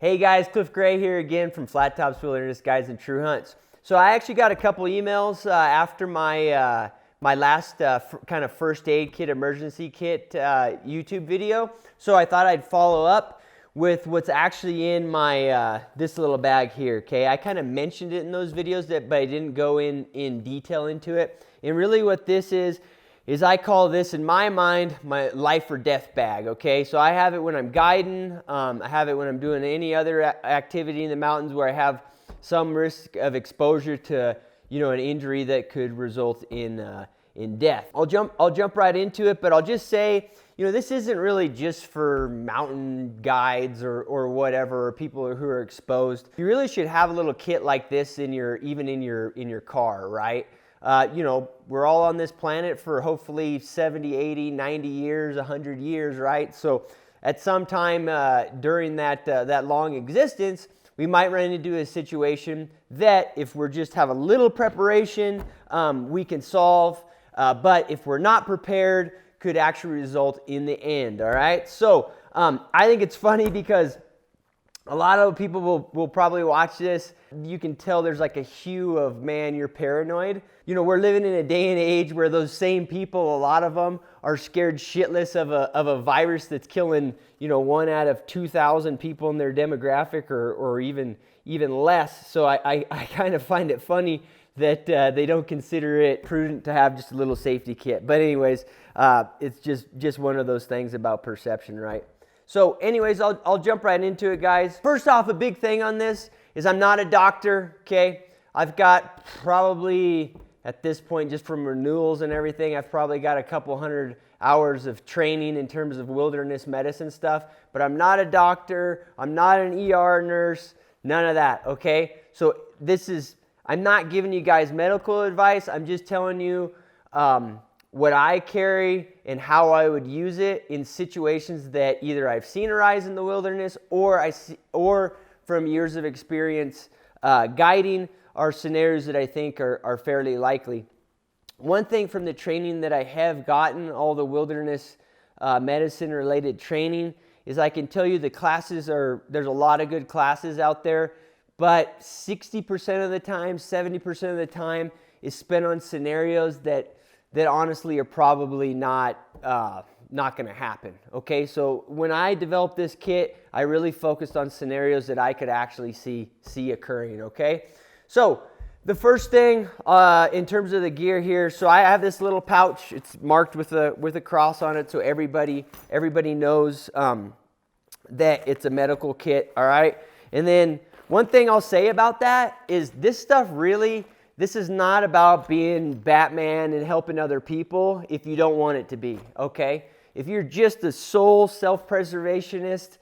Hey guys, Cliff Gray here again from Flat Tops Wilderness Guides and True Hunts. So I actually got a couple emails after my my last kind of first aid kit, emergency kit YouTube video. So I thought I'd follow up with what's actually in my this little bag here. Okay, I kind of mentioned it in those videos, but I didn't go in detail into it. And really, what this is I call this, in my mind, my life or death bag, okay? So I have it when I'm guiding, I have it when I'm doing any other activity in the mountains where I have some risk of exposure to, an injury that could result in death. I'll jump right into it, but I'll just say, this isn't really just for mountain guides or whatever, or people who are exposed. You really should have a little kit like this even in your car, right? We're all on this planet for hopefully 70, 80, 90 years, 100 years, right? So at some time during that long existence, we might run into a situation that if we're just have a little preparation, we can solve. But if we're not prepared, could actually result in the end, all right? So I think it's funny because a lot of people will probably watch this. You can tell there's like a hue of, man, you're paranoid. We're living in a day and age where those same people, a lot of them, are scared shitless of a virus that's killing, 1 out of 2,000 people in their demographic or even less. So I kind of find it funny that they don't consider it prudent to have just a little safety kit. But anyways, it's just one of those things about perception, right? So anyways, I'll jump right into it, guys. First off, a big thing on this is I'm not a doctor, okay? I've got probably, at this point, just from renewals and everything, I've probably got a couple hundred hours of training in terms of wilderness medicine stuff, but I'm not a doctor, I'm not an ER nurse, none of that, okay? So I'm not giving you guys medical advice, I'm just telling you what I carry and how I would use it in situations that either I've seen arise in the wilderness or from years of experience guiding are scenarios that I think are fairly likely. One thing from the training that I have gotten, all the wilderness medicine related training, is I can tell you there's a lot of good classes out there, but 60% of the time, 70% of the time is spent on scenarios that honestly are probably not going to happen, okay? So when I developed this kit, I really focused on scenarios that I could actually see occurring, okay? So the first thing in terms of the gear here, so I have this little pouch. It's marked with a cross on it, so everybody knows that it's a medical kit, all right? And then one thing I'll say about that is this is not about being Batman and helping other people if you don't want it to be, okay? If you're just a sole self-preservationist,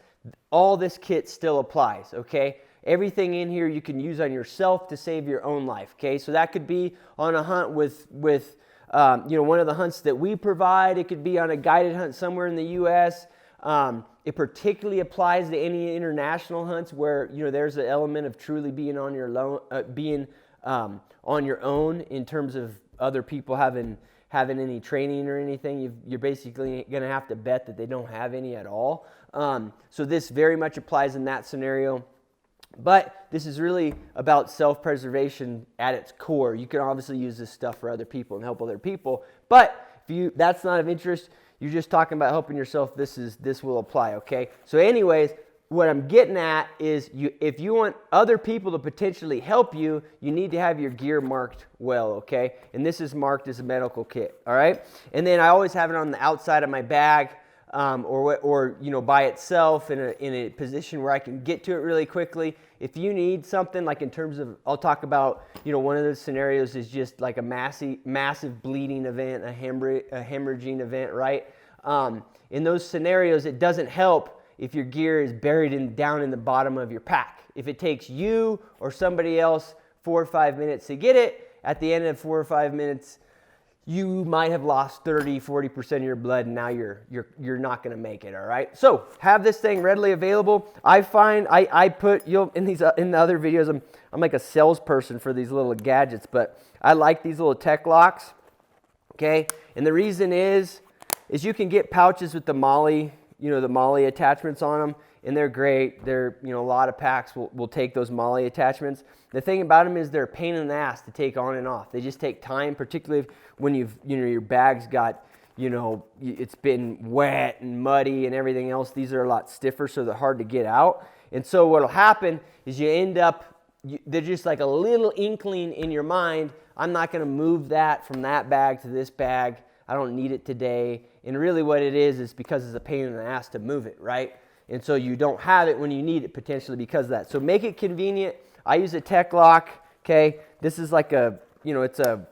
all this kit still applies, okay? Everything in here you can use on yourself to save your own life, okay? So that could be on a hunt with one of the hunts that we provide. It could be on a guided hunt somewhere in the U.S. It particularly applies to any international hunts where, there's an element of truly being on your own in terms of other people having any training or anything. You're basically going to have to bet that they don't have any at all. So this very much applies in that scenario. But this is really about self-preservation at its core. You can obviously use this stuff for other people and help other people. But if that's not of interest, you're just talking about helping yourself, this will apply, okay? So anyways, what I'm getting at is if you want other people to potentially help you, you need to have your gear marked well, okay? And this is marked as a medical kit, all right? And then I always have it on the outside of my bag or by itself in a position where I can get to it really quickly. If you need something, like in terms of, I'll talk about, one of those scenarios is just like a massive bleeding event, a hemorrhaging event, right? In those scenarios, it doesn't help if your gear is buried down in the bottom of your pack. If it takes you or somebody else 4 or 5 minutes to get it, at the end of 4 or 5 minutes, you might have lost 30-40% of your blood, and now you're not going to make it, all right? So have this thing readily available. I find I put in the other videos, I'm like a salesperson for these little gadgets, but I like these little tech locks, okay? And the reason is you can get pouches with the MOLLE, the MOLLE attachments on them, and they're great. They're, a lot of packs will take those MOLLE attachments. The thing about them is they're a pain in the ass to take on and off. They just take time, particularly when your bag's got, it's been wet and muddy and everything else. These are a lot stiffer, so they're hard to get out. And so what'll happen is you end up, they're just like a little inkling in your mind, I'm not going to move that from that bag to this bag. I don't need it today. And really what it is because it's a pain in the ass to move it, right? And so you don't have it when you need it potentially because of that. So make it convenient. I use a Tech Lock, okay? This is like it's a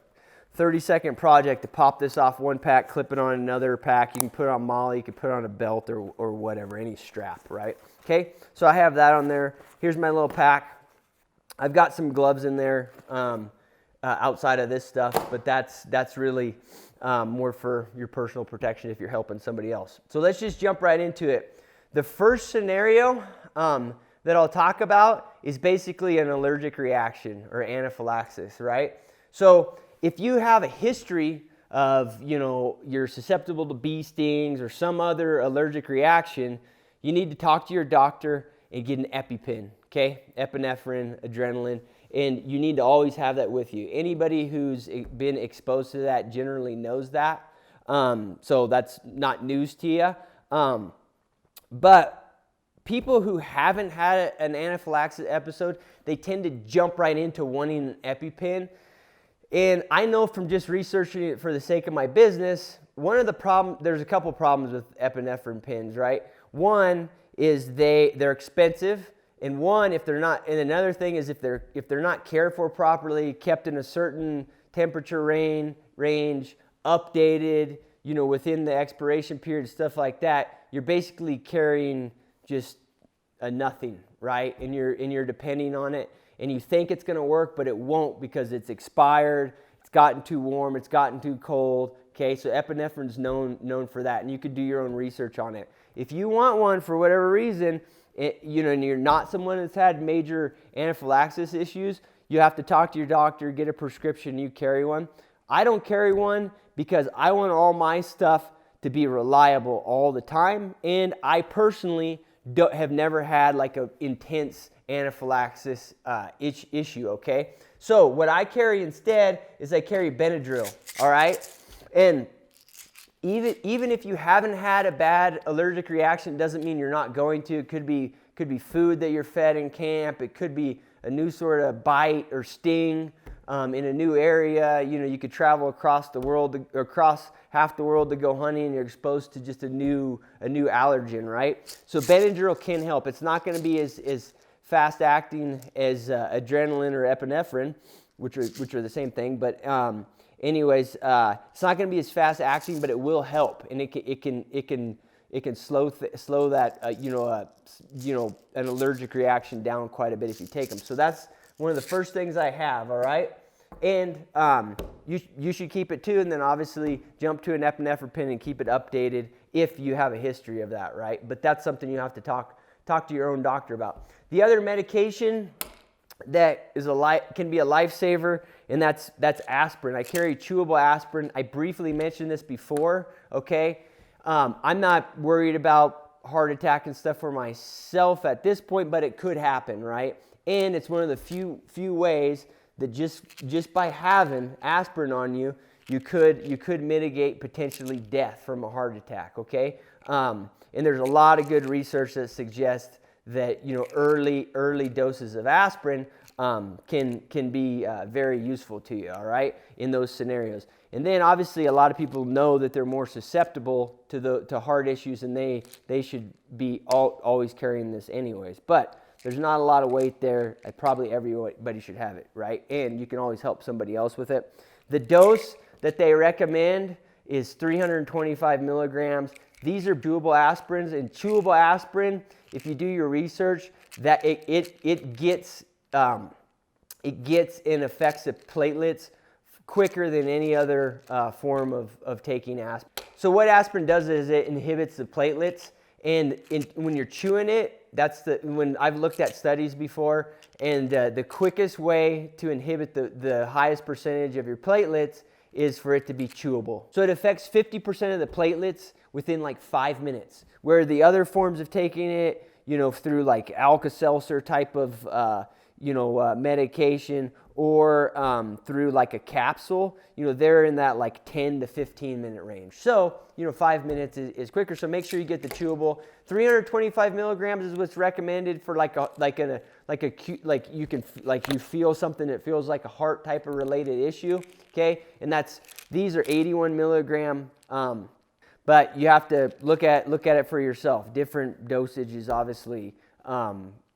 30-second project to pop this off one pack, clip it on another pack. You can put it on MOLLE, you can put it on a belt or whatever, any strap, right? Okay, so I have that on there. Here's my little pack. I've got some gloves in there outside of this stuff, but that's really more for your personal protection if you're helping somebody else. So let's just jump right into it. The first scenario that I'll talk about is basically an allergic reaction or anaphylaxis, right? So if you have a history of, you're susceptible to bee stings or some other allergic reaction, you need to talk to your doctor and get an EpiPen, okay? Epinephrine, adrenaline, and you need to always have that with you. Anybody who's been exposed to that generally knows that, so that's not news to you. But people who haven't had an anaphylaxis episode, they tend to jump right into wanting an EpiPen. And I know from just researching it for the sake of my business, there's a couple problems with epinephrine pens, right? One is they're expensive, and another thing is if they're not cared for properly, kept in a certain temperature range, updated, within the expiration period, stuff like that, you're basically carrying just a nothing, right? And you're depending on it, and you think it's going to work, but it won't because it's expired, it's gotten too warm, it's gotten too cold. Okay, so epinephrine's known for that, and you could do your own research on it. If you want one for whatever reason, and you're not someone that's had major anaphylaxis issues, you have to talk to your doctor, get a prescription, you carry one. I don't carry one because I want all my stuff to be reliable all the time, and I personally have never had like an intense anaphylaxis issue, okay? So what I carry instead is I carry Benadryl, all right? And even if you haven't had a bad allergic reaction, it doesn't mean you're not going to. It could be food that you're fed in camp. It could be a new sort of bite or sting in a new area. You could travel across the world, across half the world to go hunting, and you're exposed to just a new allergen, right? So Benadryl can help. It's not going to be as fast acting as adrenaline or epinephrine, which are the same thing, but anyways, it's not going to be as fast acting, but it will help, and it can slow that an allergic reaction down quite a bit if you take them. So that's one of the first things I have. All right, and you should keep it too, and then obviously jump to an epinephrine pen and keep it updated if you have a history of that. Right, but that's something you have to talk to your own doctor about. The other medication that can be a lifesaver, and that's aspirin. I carry chewable aspirin. I briefly mentioned this before, okay? I'm not worried about heart attack and stuff for myself at this point, but it could happen, right? And it's one of the few ways that just by having aspirin on you, you could mitigate potentially death from a heart attack, okay? And there's a lot of good research that suggests that early doses of aspirin can be very useful to you, all right, in those scenarios. And then obviously a lot of people know that they're more susceptible to heart issues, and they should be always carrying this anyways. But there's not a lot of weight there. Probably everybody should have it, right? And you can always help somebody else with it. The dose that they recommend is 325 milligrams. These are chewable aspirins, and chewable aspirin, if you do your research, that it gets and affects the platelets quicker than any other form of taking aspirin. So what aspirin does is it inhibits the platelets, and when you're chewing it, when I've looked at studies before, and the quickest way to inhibit the highest percentage of your platelets is for it to be chewable. So it affects 50% of the platelets within like 5 minutes, where the other forms of taking it, you know, through like Alka-Seltzer type of, medication, or through like a capsule, you know, they're in that like 10 to 15 minute range. So, you know, 5 minutes is quicker. So make sure you get the chewable. 325 milligrams is what's recommended for you feel something that feels like a heart type of related issue. Okay, and these are 81 milligram. But you have to look at it for yourself. Different dosages, obviously,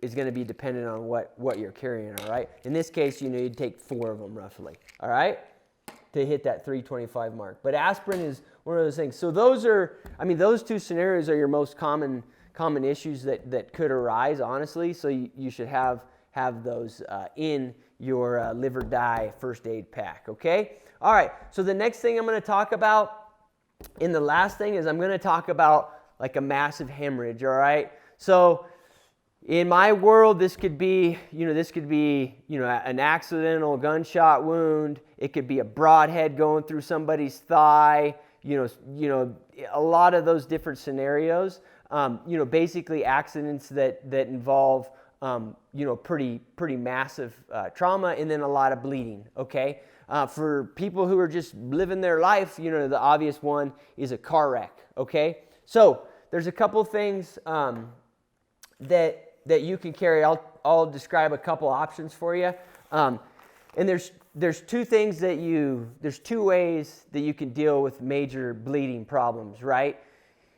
is going to be dependent on what you're carrying, all right? In this case, you know, you'd take 4 of them roughly, all right, to hit that 325 mark. But aspirin is one of those things. So those two scenarios are your most common issues that could arise, honestly. So you should have those in your live or die first aid pack, okay? All right, so the next thing I'm going to talk about, and the last thing is I'm going to talk about like a massive hemorrhage, all right? So in my world, this could be an accidental gunshot wound. It could be a broadhead going through somebody's thigh, you know, a lot of those different scenarios, basically accidents that involve, pretty massive trauma and then a lot of bleeding, okay? For people who are just living their life, you know, the obvious one is a car wreck, okay? So there's a couple things that you can carry. I'll describe a couple options for you. And there's two ways that you can deal with major bleeding problems, right?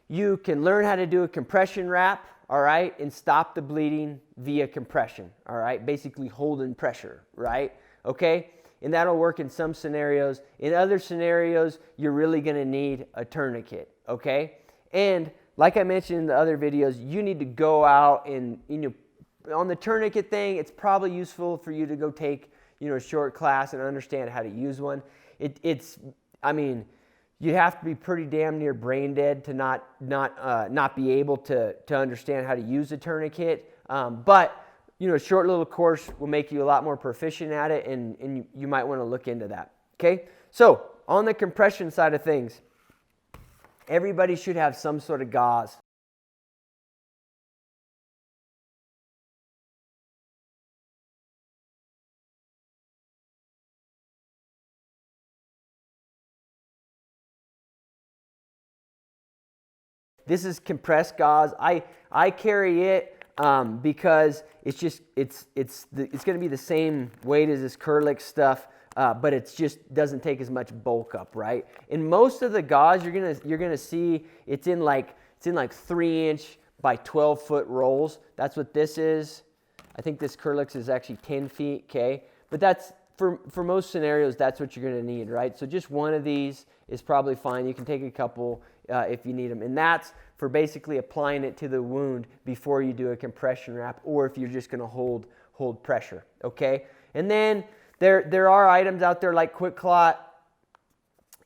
You can learn how to do a compression wrap, all right, and stop the bleeding via compression, all right? Basically holding pressure, right? Okay? And that'll work in some scenarios. In other scenarios, you're really going to need a tourniquet, okay? And like I mentioned in the other videos, you need to go out and, on the tourniquet thing, it's probably useful for you to go take, a short class and understand how to use one. You have to be pretty damn near brain dead to not be able to understand how to use a tourniquet. But a short little course will make you a lot more proficient at it, and you might want to look into that. Okay? So, on the compression side of things, everybody should have some sort of gauze. This is compressed gauze. I carry it because it's going to be the same weight as this Kerlix stuff, but it just doesn't take as much bulk up, right? In most of the gauze, you're gonna see it's in like 3-inch by 12-foot rolls. That's what this is. I think this Kerlix is actually 10 feet. Okay, but that's for most scenarios. That's what you're gonna need, right? So just one of these is probably fine. You can take a couple if you need them, and that's for basically applying it to the wound before you do a compression wrap, or if you're just going to hold pressure. Okay, and then there are items out there like Quick Clot,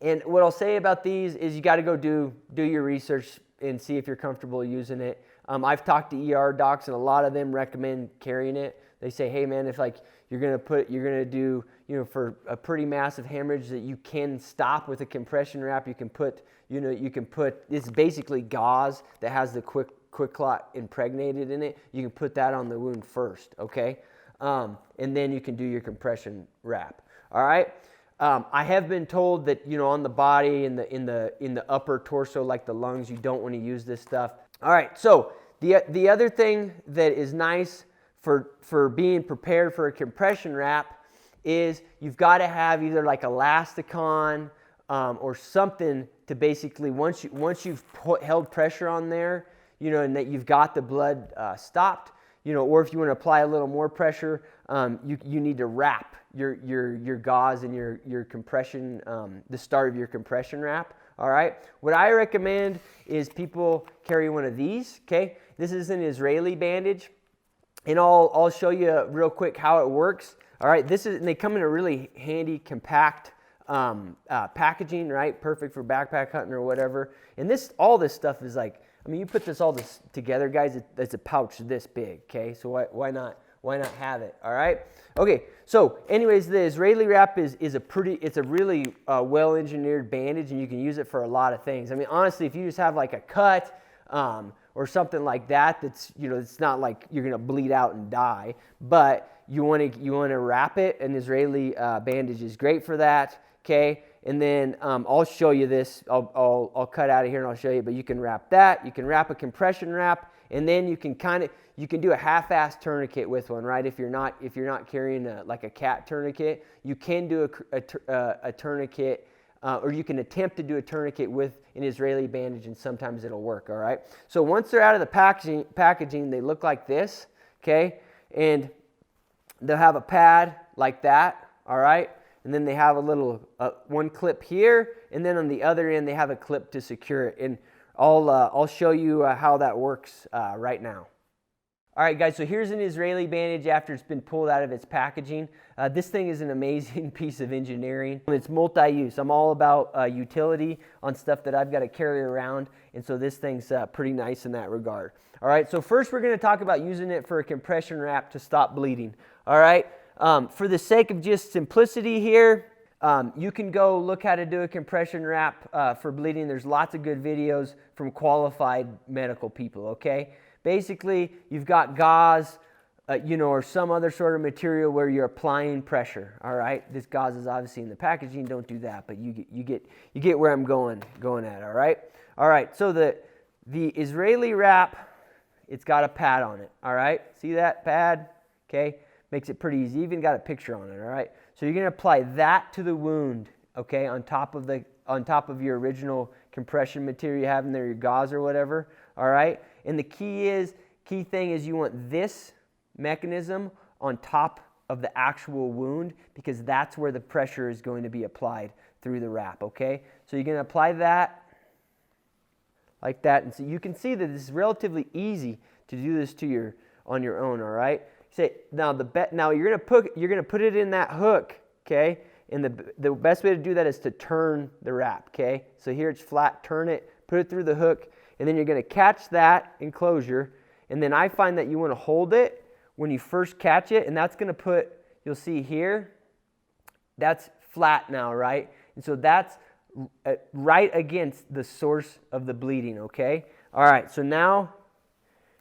and what I'll say about these is you got to go do your research and see if you're comfortable using it. I've talked to ER docs, and a lot of them recommend carrying it. They say, hey man, if like you're gonna do for a pretty massive hemorrhage that you can stop with a compression wrap, you can put it's basically gauze that has the quick clot impregnated in it. You can put that on the wound first, okay, and then you can do your compression wrap. All right. I have been told that on the body, in the upper torso, like the lungs, you don't want to use this stuff. All right. So the other thing that is nice for being prepared for a compression wrap is you've got to have either like elasticon or something to basically once you've held pressure on there, and that you've got the blood stopped, or if you want to apply a little more pressure, you need to wrap your gauze and your compression, the start of your compression wrap. All right. What I recommend is people carry one of these. Okay, this is an Israeli bandage. And I'll show you real quick how it works. All right, and they come in a really handy, compact packaging, right? Perfect for backpack hunting or whatever. And all this stuff is like, you put all this together, guys. It's a pouch this big. Okay, so why not have it? All right. Okay. So, anyways, the Israeli wrap is a really well-engineered bandage, and you can use it for a lot of things. Honestly, if you just have like a cut, or something like that, that's, you know, it's not like you're going to bleed out and die, but you want to wrap it. An Israeli bandage is great for that, okay? And then I'll show you this. I'll cut out of here and I'll show you, but you can wrap that. You can wrap a compression wrap, and then you can do a half-ass tourniquet with one, right? If you're not carrying like a cat tourniquet, you can do a tourniquet, or you can attempt to do a tourniquet with an Israeli bandage, and sometimes it'll work, all right? So once they're out of the packaging, they look like this, okay? And they'll have a pad like that, all right? And then they have a little one clip here, and then on the other end they have a clip to secure it. And I'll show you how that works right now. All right, guys, so here's an Israeli bandage after it's been pulled out of its packaging. This thing is an amazing piece of engineering. It's multi-use. I'm all about utility on stuff that I've got to carry around, and so this thing's pretty nice in that regard. All right, so first we're going to talk about using it for a compression wrap to stop bleeding. All right, for the sake of just simplicity here, you can go look how to do a compression wrap for bleeding. There's lots of good videos from qualified medical people, okay? Basically, you've got gauze, or some other sort of material where you're applying pressure, all right? This gauze is obviously in the packaging. Don't do that, but you get where I'm going at, all right? All right, so the Israeli wrap, it's got a pad on it, all right? See that pad? Okay, makes it pretty easy. Even got a picture on it, all right? So you're going to apply that to the wound, okay, on top of your original compression material you have in there, your gauze or whatever, all right? And the key thing is you want this mechanism on top of the actual wound, because that's where the pressure is going to be applied through the wrap, okay? So you're going to apply that like that, and so you can see that it's relatively easy to do this on your own, all right? Now you're going to put it in that hook, okay? And the best way to do that is to turn the wrap, okay? So here it's flat, turn it, put it through the hook, and then you're going to catch that enclosure, and then I find that you want to hold it when you first catch it, and that's going to put, you'll see here, that's flat now, right? And so that's right against the source of the bleeding, okay? All right, so now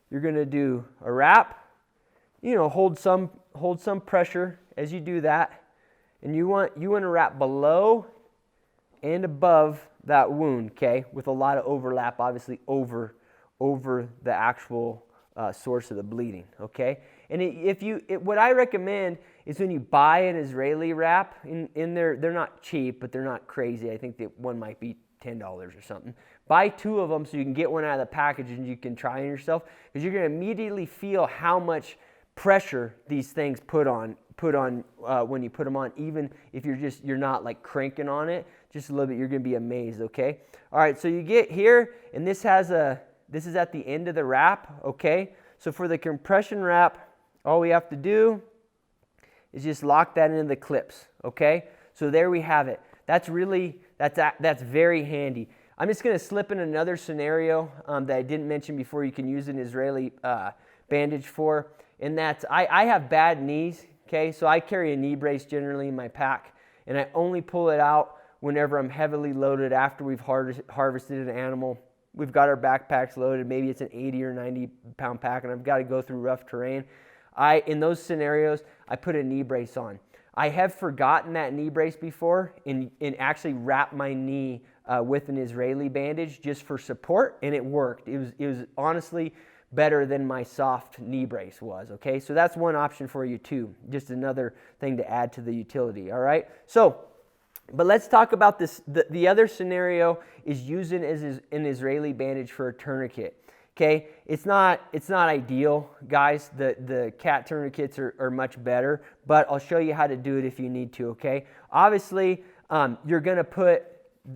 you're going to do a wrap. Hold some pressure as you do that, and you want to wrap below and above that wound, okay, with a lot of overlap, obviously over the actual source of the bleeding, okay. And what I recommend is when you buy an Israeli wrap, in there, they're not cheap, but they're not crazy. I think that one might be $10 or something. Buy 2 of them so you can get one out of the package and you can try it yourself, because you're going to immediately feel how much pressure these things put on when you put them on. Even if you're not like cranking on it just a little bit, you're going to be amazed, okay? All right, so you get here, and this is at the end of the wrap, okay? So for the compression wrap, all we have to do is just lock that into the clips, okay? So there we have it. That's very handy. I'm just going to slip in another scenario that I didn't mention before you can use an Israeli bandage for, and that's I have bad knees, okay? So I carry a knee brace generally in my pack, and I only pull it out whenever I'm heavily loaded after we've harvested an animal. We've got our backpacks loaded. Maybe it's an 80 or 90 pound pack, and I've got to go through rough terrain. In those scenarios, I put a knee brace on. I have forgotten that knee brace before and actually wrapped my knee with an Israeli bandage just for support, and it worked. It was honestly better than my soft knee brace was, okay? So that's one option for you too. Just another thing to add to the utility, all right? But let's talk about this. The other scenario is using an Israeli bandage for a tourniquet. Okay, it's not ideal, guys. The cat tourniquets are much better, but I'll show you how to do it if you need to. Okay, obviously you're going to put,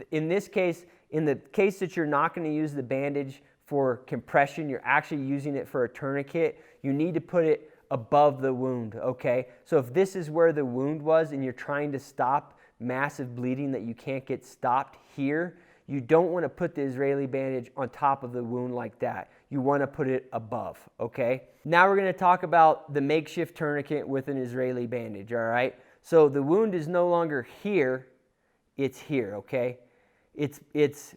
in this case, in the case that you're not going to use the bandage for compression, you're actually using it for a tourniquet. You need to put it above the wound. Okay, so if this is where the wound was and you're trying to stop massive bleeding that you can't get stopped here, you don't want to put the Israeli bandage on top of the wound like that. You want to put it above, okay? Now we're going to talk about the makeshift tourniquet with an Israeli bandage, all right? So the wound is no longer here, it's here, okay? It's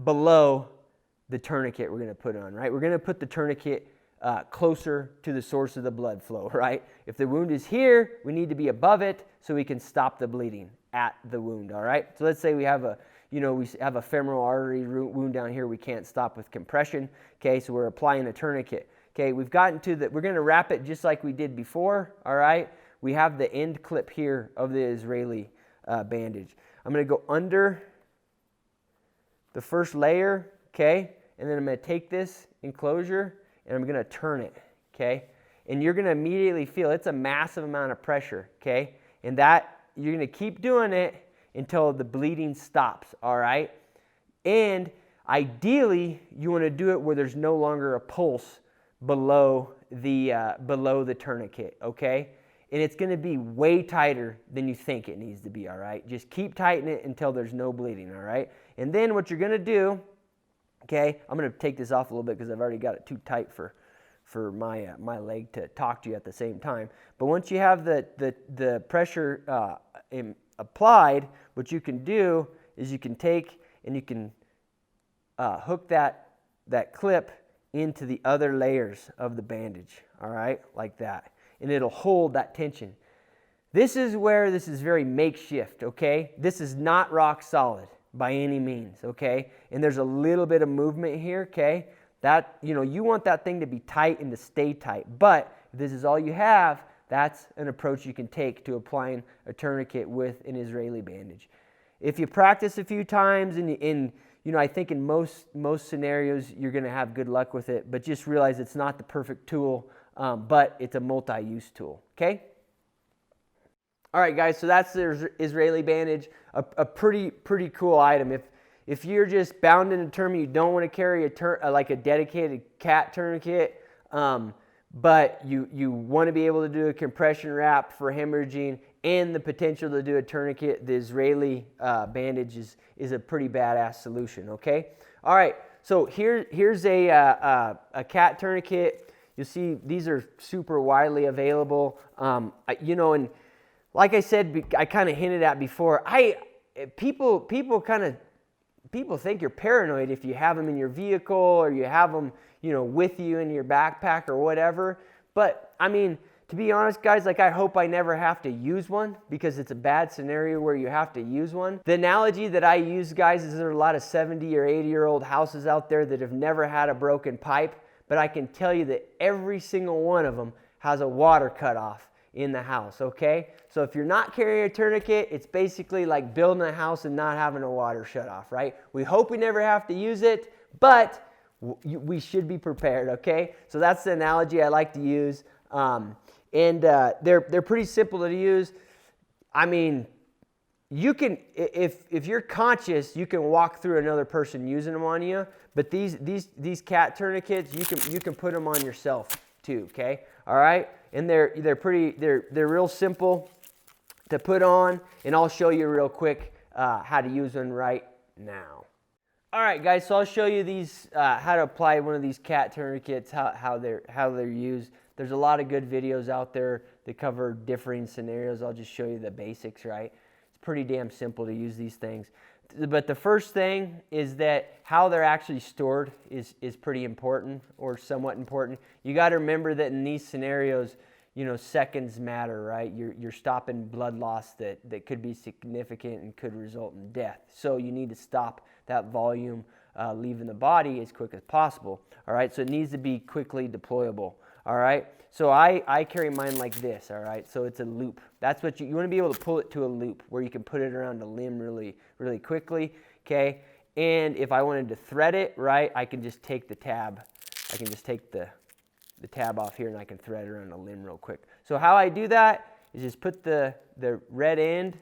below the tourniquet we're going to put on, right? We're going to put the tourniquet closer to the source of the blood flow, right? If the wound is here, we need to be above it so we can stop the bleeding at the wound, all right? So let's say we have a, we have a femoral artery wound down here we can't stop with compression, okay? So we're applying a tourniquet. Okay, we've gotten to the, we're going to wrap it just like we did before, all right? We have the end clip here of the Israeli bandage. I'm going to go under the first layer, okay? And then I'm going to take this enclosure and I'm going to turn it, okay? And you're going to immediately feel it's a massive amount of pressure, okay? And that, you're going to keep doing it until the bleeding stops, all right? And ideally, you want to do it where there's no longer a pulse below the tourniquet, okay? And it's going to be way tighter than you think it needs to be, all right? Just keep tightening it until there's no bleeding, all right? And then what you're going to do, okay, I'm going to take this off a little bit because I've already got it too tight for my leg to talk to you at the same time. But once you have the pressure applied, what you can do is you can take and you can hook that clip into the other layers of the bandage, all right, like that. And it'll hold that tension. This is where this is very makeshift, okay? This is not rock solid by any means, okay? And there's a little bit of movement here, okay? That, you want that thing to be tight and to stay tight. But if this is all you have, that's an approach you can take to applying a tourniquet with an Israeli bandage. If you practice a few times and I think in most scenarios you're going to have good luck with it, but just realize it's not the perfect tool, but it's a multi-use tool, okay? All right, guys, so that's the Israeli bandage, a pretty cool item. If you're just bound in a tourniquet, you don't want to carry like a dedicated cat tourniquet, but you want to be able to do a compression wrap for hemorrhaging and the potential to do a tourniquet, the Israeli bandage is a pretty badass solution, okay? All right, so here's a cat tourniquet. You'll see these are super widely available. And like I said, I kind of hinted at before, people think you're paranoid if you have them in your vehicle or you have them, with you in your backpack or whatever. But I mean, to be honest, guys, I hope I never have to use one because it's a bad scenario where you have to use one. The analogy that I use, guys, is there are a lot of 70 or 80-year-old houses out there that have never had a broken pipe, but I can tell you that every single one of them has a water cutoff in the house, okay? So if you're not carrying a tourniquet, it's basically like building a house and not having a water shut off, right? We hope we never have to use it, but we should be prepared, okay? So that's the analogy I like to use. They're pretty simple to use. I mean, you can, if you're conscious, you can walk through another person using them on you. But these cat tourniquets, you can put them on yourself too. Okay, all right, and they're real simple to put on, and I'll show you real quick how to use them right now. All right, guys, so I'll show you these how to apply one of these cat tourniquets, how they're used. There's a lot of good videos out there that cover differing scenarios. I'll just show you the basics, right? It's pretty damn simple to use these things. But the first thing is that how they're actually stored is pretty important, or somewhat important. You got to remember that in these scenarios, seconds matter, right? You're stopping blood loss that could be significant and could result in death. So you need to stop that volume leaving the body as quick as possible. All right, so it needs to be quickly deployable. All right, so I carry mine like this. All right, so it's a loop. That's what you want to be able to pull it to a loop where you can put it around a limb really quickly. Okay, and if I wanted to thread it, right, I can just take the tab. I can just take the tab off here and I can thread it around a limb real quick. So how I do that is just put the red end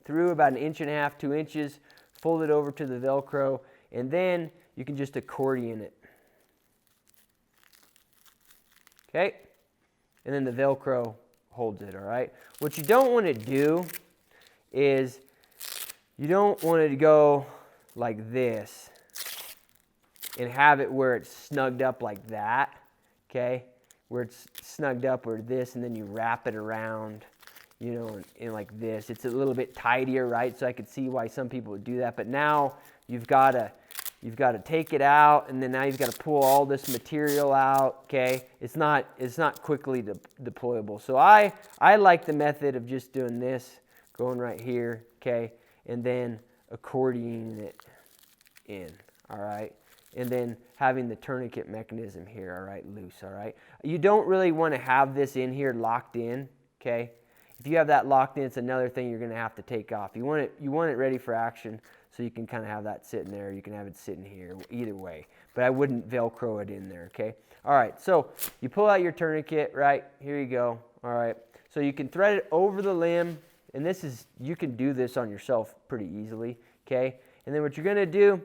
through about 1.5 to 2 inches, fold it over to the Velcro, and then you can just accordion it. Okay, and then the Velcro holds it, all right? What you don't want to do is you don't want to go like this and have it where it's snugged up like that, okay? Where it's snugged up or this, and then you wrap it around, and like this. It's a little bit tidier, right? So I could see why some people would do that, but now you've got to You've got to take it out, and then now you've got to pull all this material out, okay? It's not quickly deployable. So I like the method of just doing this, going right here, okay? And then accordioning it in, all right? And then having the tourniquet mechanism here, all right, loose, all right? You don't really want to have this in here locked in, okay? If you have that locked in, it's another thing you're going to have to take off. You want it ready for action, so you can kind of have that sitting there. You can have it sitting here, either way. But I wouldn't Velcro it in there, okay? All right, so you pull out your tourniquet, right? Here you go, all right? So you can thread it over the limb, and you can do this on yourself pretty easily, okay? And then what you're going to do,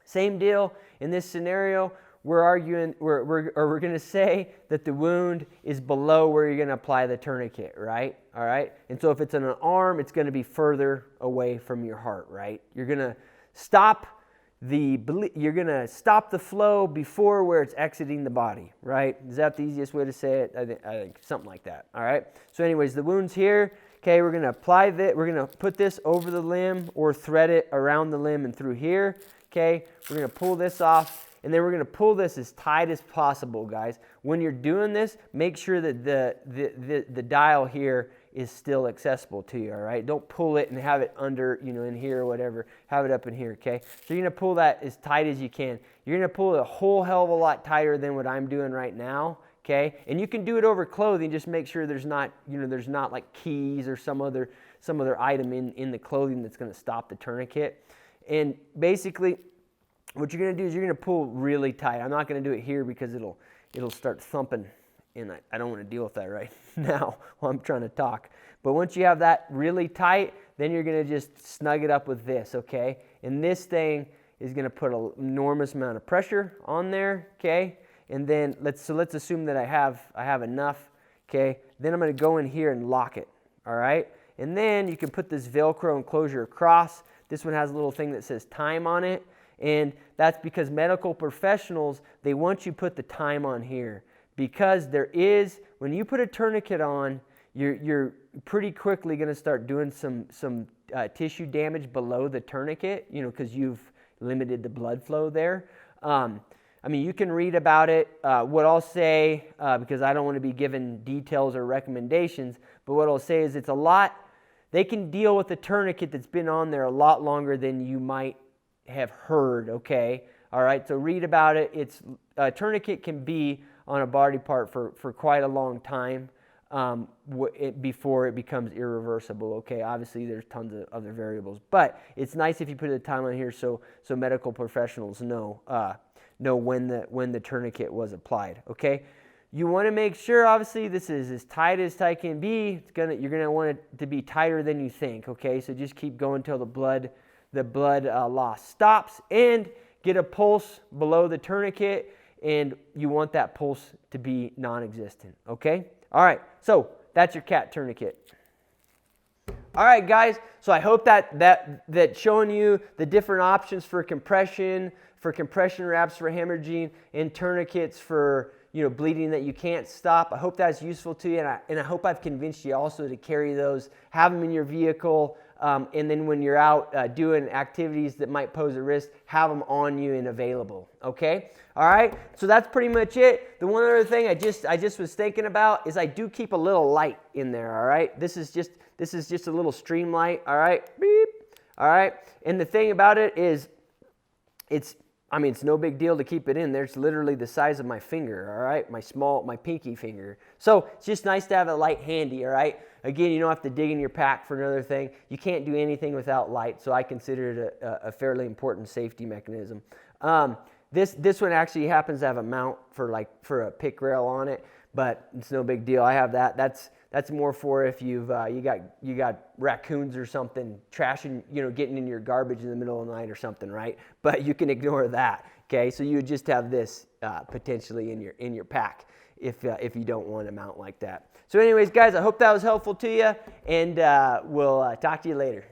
same deal. In this scenario, we're going to say that the wound is below where you're going to apply the tourniquet, right? All right. And so if it's on an arm, it's going to be further away from your heart, right? You're going to stop the flow before where it's exiting the body, right? Is that the easiest way to say it? I think something like that. All right. So anyways, the wound's here. Okay, we're going to apply that. We're going to put this over the limb or thread it around the limb and through here. Okay, we're going to pull this off, and then we're going to pull this as tight as possible, guys. When you're doing this, make sure that the dial here is still accessible to you, all right? Don't pull it and have it under, in here or whatever. Have it up in here, okay? So you're going to pull that as tight as you can. You're going to pull it a whole hell of a lot tighter than what I'm doing right now, okay? And you can do it over clothing. Just make sure there's not, there's not like keys or some other item in the clothing that's going to stop the tourniquet. And basically, what you're going to do is you're going to pull really tight. I'm not going to do it here because it'll start thumping, and I don't want to deal with that right now while I'm trying to talk. But once you have that really tight, then you're going to just snug it up with this, okay? And this thing is going to put an enormous amount of pressure on there, okay? And then let's assume that I have enough, okay? Then I'm going to go in here and lock it, all right? And then you can put this Velcro enclosure across. This one has a little thing that says time on it, and that's because medical professionals, they want you to put the time on here, because when you put a tourniquet on, you're pretty quickly going to start doing some tissue damage below the tourniquet, because you've limited the blood flow there. You can read about it. What I'll say, because I don't want to be giving details or recommendations, but what I'll say is they can deal with a tourniquet that's been on there a lot longer than you might have heard, okay? All right, so read about it. A tourniquet can be on a body part for quite a long time before it becomes irreversible, okay? Obviously, there's tons of other variables, but it's nice if you put the time on here so medical professionals know when the tourniquet was applied, okay? You want to make sure, obviously, this is as tight as tight can be. You're gonna want it to be tighter than you think. Okay, so just keep going until the blood loss stops, and get a pulse below the tourniquet, and you want that pulse to be non-existent. Okay. All right. So that's your cat tourniquet. All right, guys. So I hope that showing you the different options for compression wraps for hemorrhaging, and tourniquets for bleeding that you can't stop. I hope that's useful to you, and I hope I've convinced you also to carry those, have them in your vehicle, and then when you're out doing activities that might pose a risk, have them on you and available. Okay? All right? So that's pretty much it. The one other thing I just was thinking about is I do keep a little light in there. All right? This is just a little stream light. All right? Beep. All right? And the thing about it is, it's no big deal to keep it in there. It's literally the size of my finger, all right? My pinky finger. So it's just nice to have a light handy, all right? Again, you don't have to dig in your pack for another thing. You can't do anything without light, so I consider it a fairly important safety mechanism. This one actually happens to have a mount for a pick rail on it, but it's no big deal. I have that. That's more for if you got raccoons or something trashing, getting in your garbage in the middle of the night or something, right? But you can ignore that. Okay, so you would just have this potentially in your pack if you don't want a mount like that. So anyways, guys, I hope that was helpful to you, and we'll talk to you later.